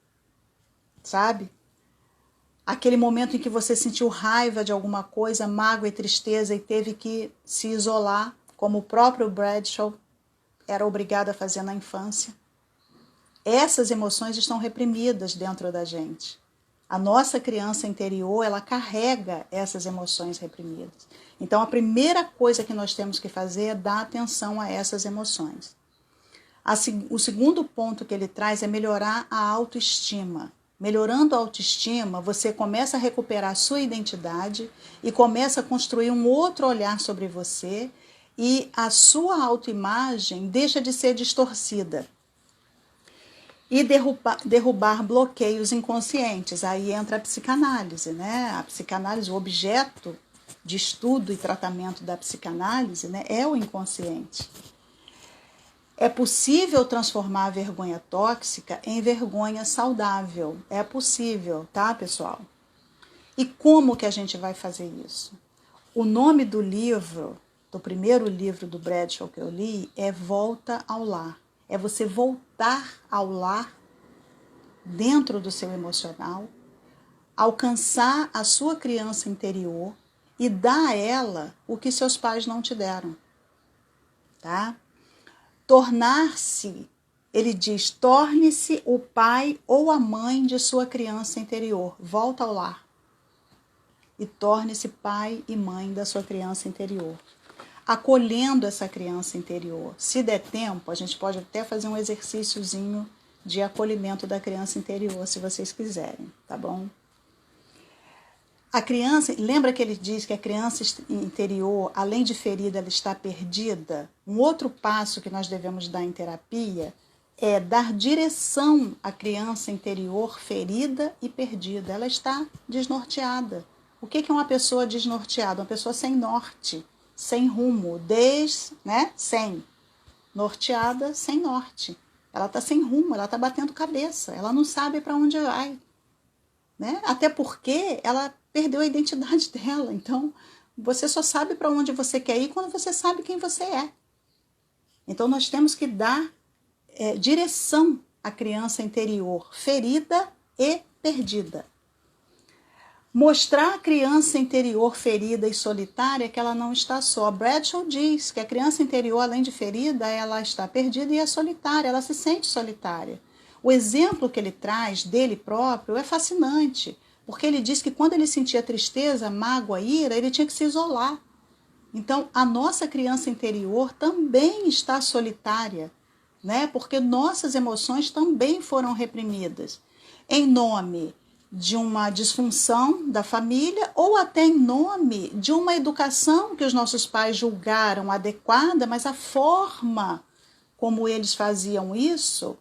sabe? Aquele momento em que você sentiu raiva de alguma coisa, mágoa e tristeza e teve que se isolar, como o próprio Bradshaw era obrigado a fazer na infância. Essas emoções estão reprimidas dentro da gente. A nossa criança interior, ela carrega essas emoções reprimidas. Então, a primeira coisa que nós temos que fazer é dar atenção a essas emoções. O segundo ponto que ele traz é melhorar a autoestima. Melhorando a autoestima, você começa a recuperar a sua identidade e começa a construir um outro olhar sobre você e a sua autoimagem deixa de ser distorcida. E derrubar bloqueios inconscientes. Aí entra a psicanálise, né? A psicanálise, o objeto de estudo e tratamento da psicanálise, né, é o inconsciente. É possível transformar a vergonha tóxica em vergonha saudável. É possível, tá, pessoal? E como que a gente vai fazer isso? O nome do livro, do primeiro livro do Bradshaw que eu li, é Volta ao Lar. É você voltar ao lar dentro do seu emocional, alcançar a sua criança interior e dar a ela o que seus pais não te deram, tá? Tornar-se, ele diz, torne-se o pai ou a mãe de sua criança interior. Volta ao lar e torne-se pai e mãe da sua criança interior. Acolhendo essa criança interior. Se der tempo, a gente pode até fazer um exercíciozinho de acolhimento da criança interior, se vocês quiserem, tá bom? A criança, lembra que ele diz que a criança interior, além de ferida, ela está perdida? Um outro passo que nós devemos dar em terapia é dar direção à criança interior ferida e perdida. Ela está desnorteada. O que é uma pessoa desnorteada? Uma pessoa sem norte, sem rumo, sem. Norteada, sem norte. Ela está sem rumo, ela está batendo cabeça, ela não sabe para onde vai. Né? Até porque ela perdeu a identidade dela. Então, você só sabe para onde você quer ir quando você sabe quem você é. Então, nós temos que dar direção à criança interior, ferida e perdida. Mostrar a criança interior ferida e solitária que ela não está só. Bradshaw diz que a criança interior, além de ferida, ela está perdida e é solitária, ela se sente solitária. O exemplo que ele traz dele próprio é fascinante, porque ele diz que quando ele sentia tristeza, mágoa, ira, ele tinha que se isolar. Então, a nossa criança interior também está solitária, né? Porque nossas emoções também foram reprimidas, em nome de uma disfunção da família ou até em nome de uma educação que os nossos pais julgaram adequada, mas a forma como eles faziam isso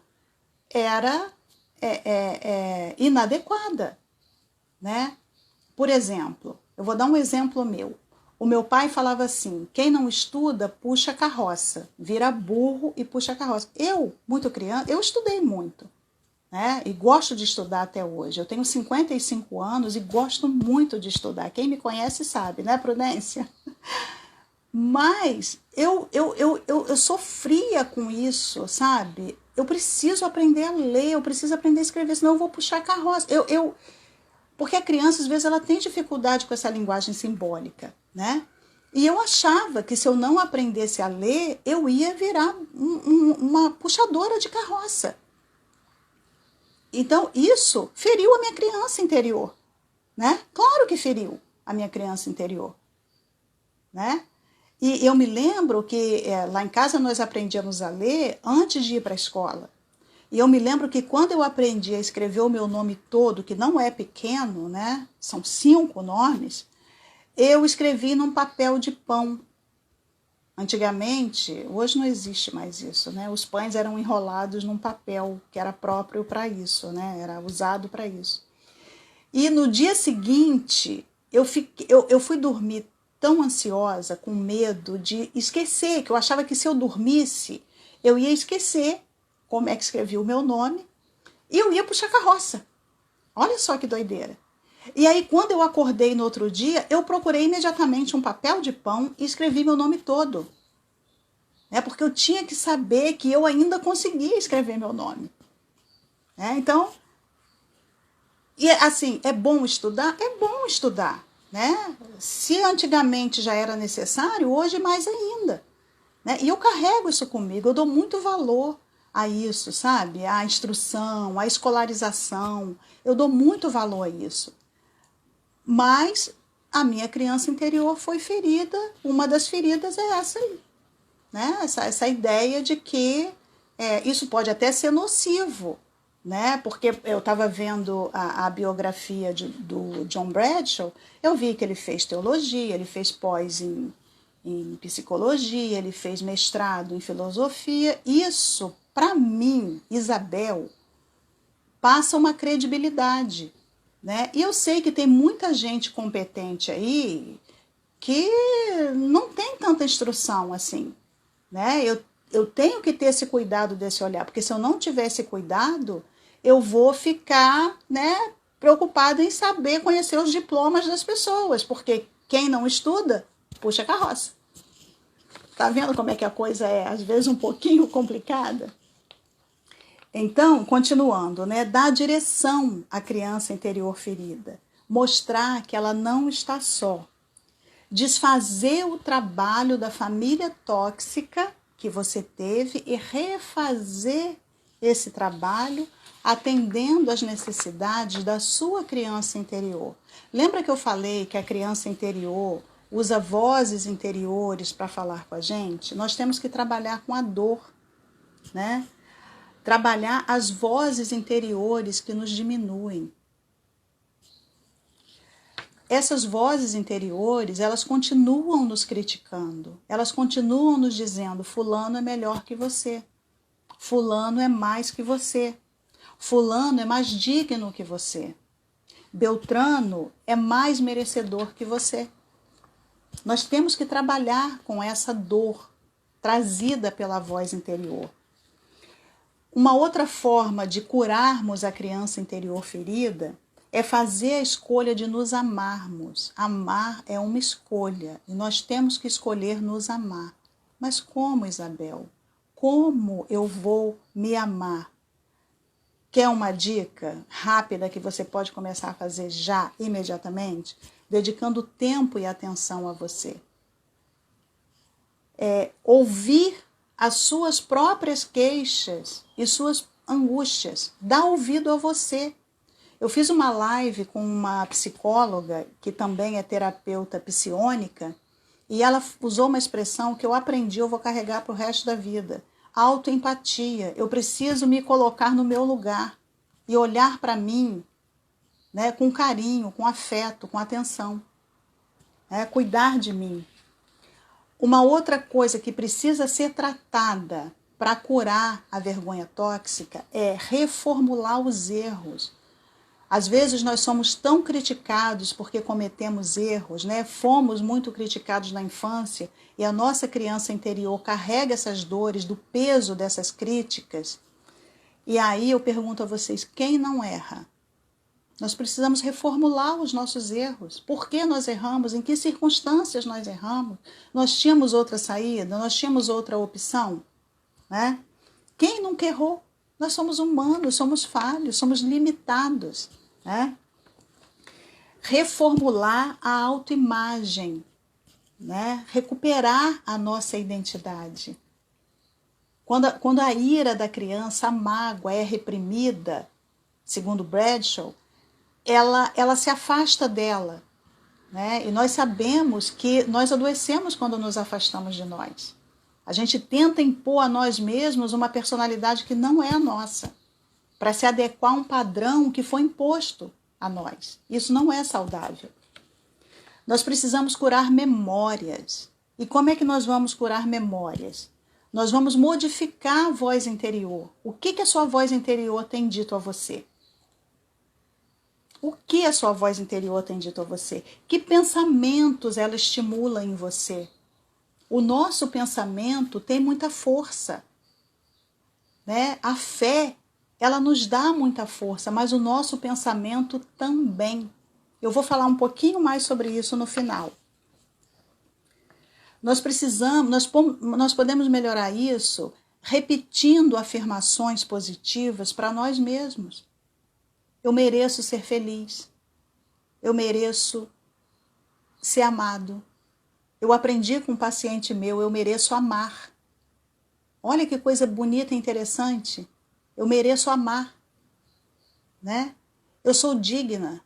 era inadequada, né? Por exemplo, eu vou dar um exemplo meu. O meu pai falava assim, quem não estuda, puxa carroça, vira burro e puxa carroça. Eu, muito criança, eu estudei muito, né? E gosto de estudar até hoje. Eu tenho 55 anos e gosto muito de estudar. Quem me conhece sabe, né, Prudência? Mas eu sofria com isso, sabe? Eu preciso aprender a ler, eu preciso aprender a escrever, senão eu vou puxar carroça. Porque a criança, às vezes, ela tem dificuldade com essa linguagem simbólica, né? E eu achava que se eu não aprendesse a ler, eu ia virar uma puxadora de carroça. Então, isso feriu a minha criança interior, né? Claro que feriu a minha criança interior, né? E eu me lembro que lá em casa nós aprendíamos a ler antes de ir para a escola. E eu me lembro que quando eu aprendi a escrever o meu nome todo, que não é pequeno, né? São 5 nomes, eu escrevi num papel de pão. Antigamente, hoje não existe mais isso, né? Os pães eram enrolados num papel que era próprio para isso, né? Era usado para isso. E no dia seguinte, eu fui dormir tão ansiosa, com medo de esquecer, que eu achava que se eu dormisse, eu ia esquecer como é que escrevia o meu nome e eu ia puxar carroça. Olha só que doideira. E aí, quando eu acordei no outro dia, eu procurei imediatamente um papel de pão e escrevi meu nome todo. Porque eu tinha que saber que eu ainda conseguia escrever meu nome. Então, e assim, é bom estudar? É bom estudar. Né? Se antigamente já era necessário, hoje mais ainda. Né? E eu carrego isso comigo, eu dou muito valor a isso, sabe? A instrução, a escolarização, eu dou muito valor a isso. Mas a minha criança interior foi ferida, uma das feridas é essa aí. Né? Essa ideia de que isso pode até ser nocivo, né? Porque eu estava vendo a biografia do John Bradshaw, eu vi que ele fez teologia, ele fez pós em psicologia, ele fez mestrado em filosofia. Isso, para mim, Isabel, passa uma credibilidade, né? E eu sei que tem muita gente competente aí que não tem tanta instrução assim, né? Eu tenho que ter esse cuidado desse olhar, porque se eu não tiver esse cuidado, eu vou ficar, né, preocupada em saber conhecer os diplomas das pessoas, porque quem não estuda, puxa carroça. Tá vendo como é que a coisa é, às vezes, um pouquinho complicada? Então, continuando, né, dar direção à criança interior ferida, mostrar que ela não está só, desfazer o trabalho da família tóxica que você teve e refazer esse trabalho atendendo às necessidades da sua criança interior. Lembra que eu falei que a criança interior usa vozes interiores para falar com a gente? Nós temos que trabalhar com a dor, né? Trabalhar as vozes interiores que nos diminuem. Essas vozes interiores, elas continuam nos criticando, elas continuam nos dizendo: fulano é melhor que você, fulano é mais que você, fulano é mais digno que você, Beltrano é mais merecedor que você. Nós temos que trabalhar com essa dor trazida pela voz interior. Uma outra forma de curarmos a criança interior ferida é fazer a escolha de nos amarmos. Amar é uma escolha e nós temos que escolher nos amar. Mas como, Isabel? Como eu vou me amar? Quer uma dica rápida que você pode começar a fazer já, imediatamente? Dedicando tempo e atenção a você. Ouvir as suas próprias queixas e suas angústias. Dá ouvido a você. Eu fiz uma live com uma psicóloga, que também é terapeuta psiônica, e ela usou uma expressão que eu aprendi, eu vou carregar para o resto da vida. Autoempatia. Eu preciso me colocar no meu lugar e olhar para mim, né, com carinho, com afeto, com atenção. Cuidar de mim. Uma outra coisa que precisa ser tratada para curar a vergonha tóxica é reformular os erros. Às vezes nós somos tão criticados porque cometemos erros, né? Fomos muito criticados na infância e a nossa criança interior carrega essas dores do peso dessas críticas. E aí eu pergunto a vocês, quem não erra? Nós precisamos reformular os nossos erros. Por que nós erramos? Em que circunstâncias nós erramos? Nós tínhamos outra saída? Nós tínhamos outra opção? Né? Quem nunca errou? Nós somos humanos, somos falhos, somos limitados. Né? Reformular a autoimagem, né? Recuperar a nossa identidade. Quando a ira da criança, a mágoa é reprimida, segundo Bradshaw, ela se afasta dela. Né? E nós sabemos que nós adoecemos quando nos afastamos de nós. A gente tenta impor a nós mesmos uma personalidade que não é a nossa, para se adequar a um padrão que foi imposto a nós. Isso não é saudável. Nós precisamos curar memórias. E como é que nós vamos curar memórias? Nós vamos modificar a voz interior. O que a sua voz interior tem dito a você? O que a sua voz interior tem dito a você? Que pensamentos ela estimula em você? O nosso pensamento tem muita força. Né? A fé, ela nos dá muita força, mas o nosso pensamento também. Eu vou falar um pouquinho mais sobre isso no final. Nós podemos melhorar isso repetindo afirmações positivas para nós mesmos. Eu mereço ser feliz. Eu mereço ser amado. Eu aprendi com um paciente meu, eu mereço amar. Olha que coisa bonita e interessante. Eu mereço amar. Né? Eu sou digna.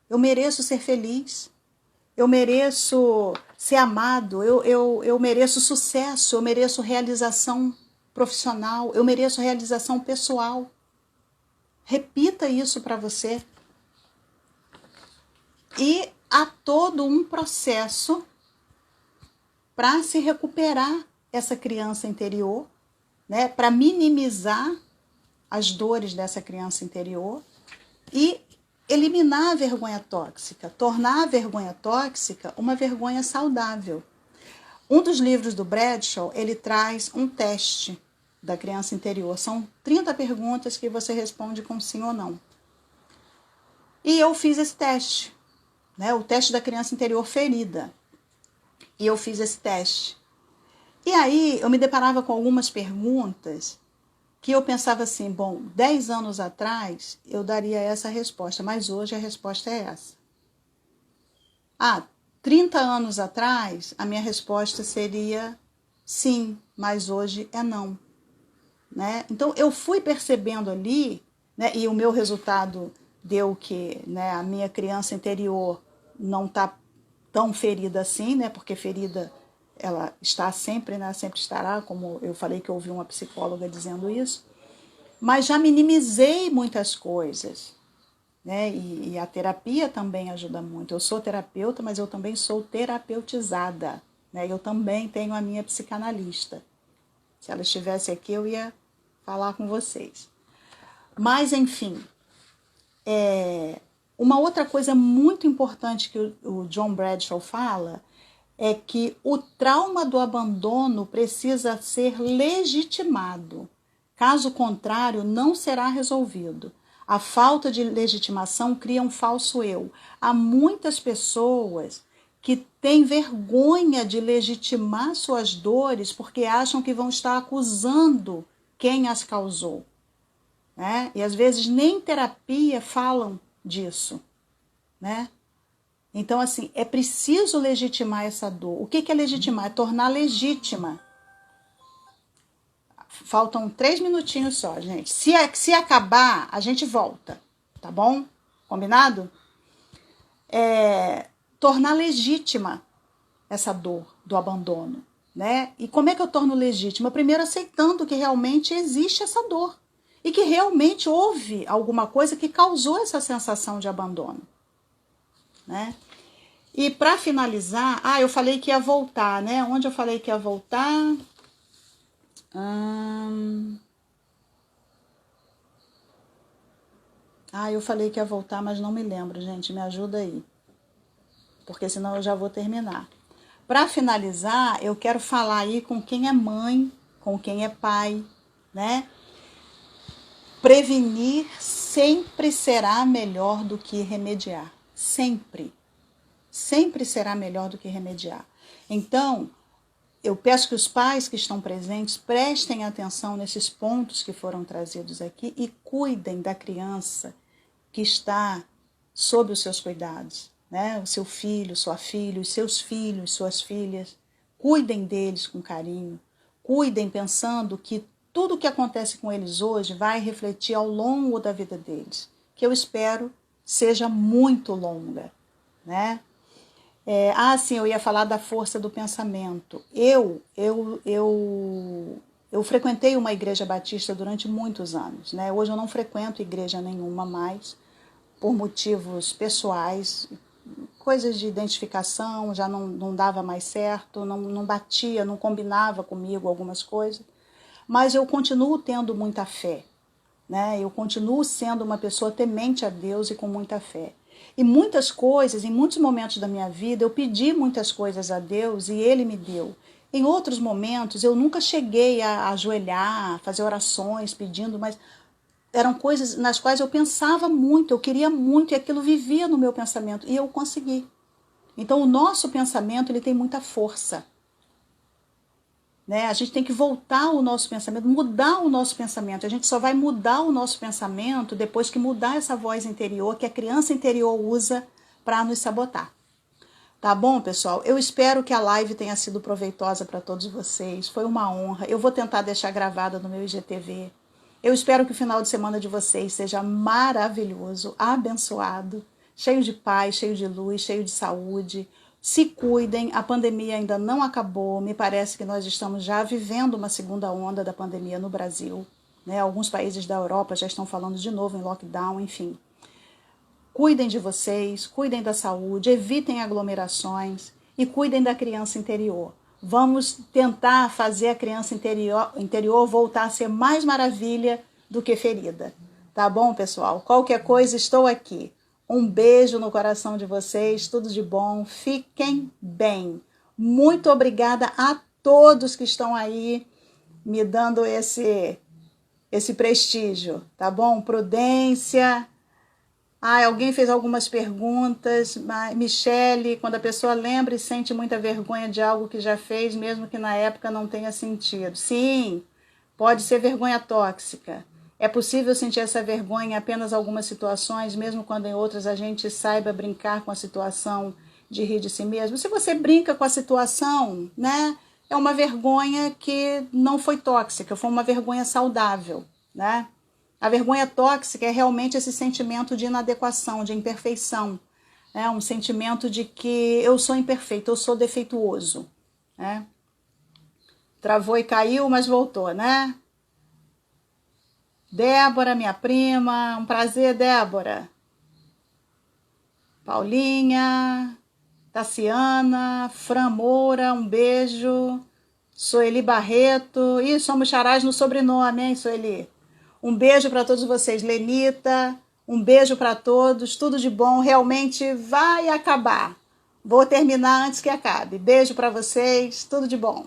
Eu mereço ser feliz. Eu mereço ser amado. Eu mereço sucesso. Eu mereço realização profissional. Eu mereço realização pessoal. Repita isso para você. E há todo um processo para se recuperar essa criança interior, né? Para minimizar as dores dessa criança interior e eliminar a vergonha tóxica, tornar a vergonha tóxica uma vergonha saudável. Um dos livros do Bradshaw, ele traz um teste da criança interior. São 30 perguntas que você responde com sim ou não. E eu fiz esse teste, né? O teste da criança interior ferida. E eu fiz esse teste. E aí eu me deparava com algumas perguntas que eu pensava assim, bom, 10 anos atrás eu daria essa resposta, mas hoje a resposta é essa. 30 anos atrás a minha resposta seria sim, mas hoje é não. Né? Então eu fui percebendo ali, né, e o meu resultado deu que, né, a minha criança interior não está tão ferida assim, né, porque ferida ela está sempre, né, sempre estará, como eu falei que eu ouvi uma psicóloga dizendo isso, mas já minimizei muitas coisas, né, e a terapia também ajuda muito. Eu sou terapeuta, mas eu também sou terapeutizada, né, eu também tenho a minha psicanalista. Se ela estivesse aqui, eu ia falar com vocês. Mas, enfim, uma outra coisa muito importante que o John Bradshaw fala é que o trauma do abandono precisa ser legitimado. Caso contrário, não será resolvido. A falta de legitimação cria um falso eu. Há muitas pessoas que têm vergonha de legitimar suas dores porque acham que vão estar acusando quem as causou. Né? E às vezes nem em terapia falam disso. Né? Então, assim, é preciso legitimar essa dor. O que é legitimar? É tornar legítima. Faltam 3 minutinhos só, gente. Se acabar, a gente volta, tá bom? Combinado? Tornar legítima essa dor do abandono, né? E como é que eu torno legítima? Primeiro aceitando que realmente existe essa dor e que realmente houve alguma coisa que causou essa sensação de abandono, né? E para finalizar, eu falei que ia voltar, né? Onde eu falei que ia voltar? Eu falei que ia voltar, mas não me lembro, gente. Me ajuda aí. Porque senão eu já vou terminar. Para finalizar, eu quero falar aí com quem é mãe, com quem é pai, né? Prevenir sempre será melhor do que remediar. Sempre. Sempre será melhor do que remediar. Então, eu peço que os pais que estão presentes prestem atenção nesses pontos que foram trazidos aqui e cuidem da criança que está sob os seus cuidados, né? O seu filho, sua filha, os seus filhos, suas filhas. Cuidem deles com carinho. Cuidem pensando que tudo o que acontece com eles hoje vai refletir ao longo da vida deles, que eu espero seja muito longa, né? Sim, eu ia falar da força do pensamento. Eu frequentei uma igreja batista durante muitos anos, né? Hoje eu não frequento igreja nenhuma mais, por motivos pessoais, coisas de identificação, já não dava mais certo, não batia, não combinava comigo algumas coisas. Mas eu continuo tendo muita fé, né? Eu continuo sendo uma pessoa temente a Deus e com muita fé. E muitas coisas, em muitos momentos da minha vida, eu pedi muitas coisas a Deus e Ele me deu. Em outros momentos, eu nunca cheguei a ajoelhar, a fazer orações pedindo, mas eram coisas nas quais eu pensava muito, eu queria muito, e aquilo vivia no meu pensamento, e eu consegui. Então, o nosso pensamento ele tem muita força. Né? A gente tem que voltar o nosso pensamento, mudar o nosso pensamento. A gente só vai mudar o nosso pensamento depois que mudar essa voz interior que a criança interior usa para nos sabotar. Tá bom, pessoal? Eu espero que a live tenha sido proveitosa para todos vocês. Foi uma honra. Eu vou tentar deixar gravada no meu IGTV. Eu espero que o final de semana de vocês seja maravilhoso, abençoado, cheio de paz, cheio de luz, cheio de saúde. Se cuidem, a pandemia ainda não acabou, me parece que nós estamos já vivendo uma segunda onda da pandemia no Brasil, né? Alguns países da Europa já estão falando de novo em lockdown, enfim. Cuidem de vocês, cuidem da saúde, evitem aglomerações e cuidem da criança interior. Vamos tentar fazer a criança interior voltar a ser mais maravilha do que ferida. Tá bom, pessoal? Qualquer coisa, estou aqui. Um beijo no coração de vocês, tudo de bom, fiquem bem. Muito obrigada a todos que estão aí me dando esse prestígio, tá bom? Prudência. Alguém fez algumas perguntas. Michele, quando a pessoa lembra e sente muita vergonha de algo que já fez, mesmo que na época não tenha sentido. Sim, pode ser vergonha tóxica. É possível sentir essa vergonha em apenas algumas situações, mesmo quando em outras a gente saiba brincar com a situação de rir de si mesmo. Se você brinca com a situação, né, é uma vergonha que não foi tóxica, foi uma vergonha saudável, né? A vergonha tóxica é realmente esse sentimento de inadequação, de imperfeição, né? Um sentimento de que eu sou imperfeito, eu sou defeituoso, né? Travou e caiu, mas voltou, né? Débora, minha prima, um prazer, Débora. Paulinha, Tassiana, Fran Moura, um beijo. Soeli Barreto, somos charás no sobrenome, hein, Soeli? Um beijo para todos vocês, Lenita, um beijo para todos, tudo de bom, realmente vai acabar. Vou terminar antes que acabe. Beijo para vocês, tudo de bom.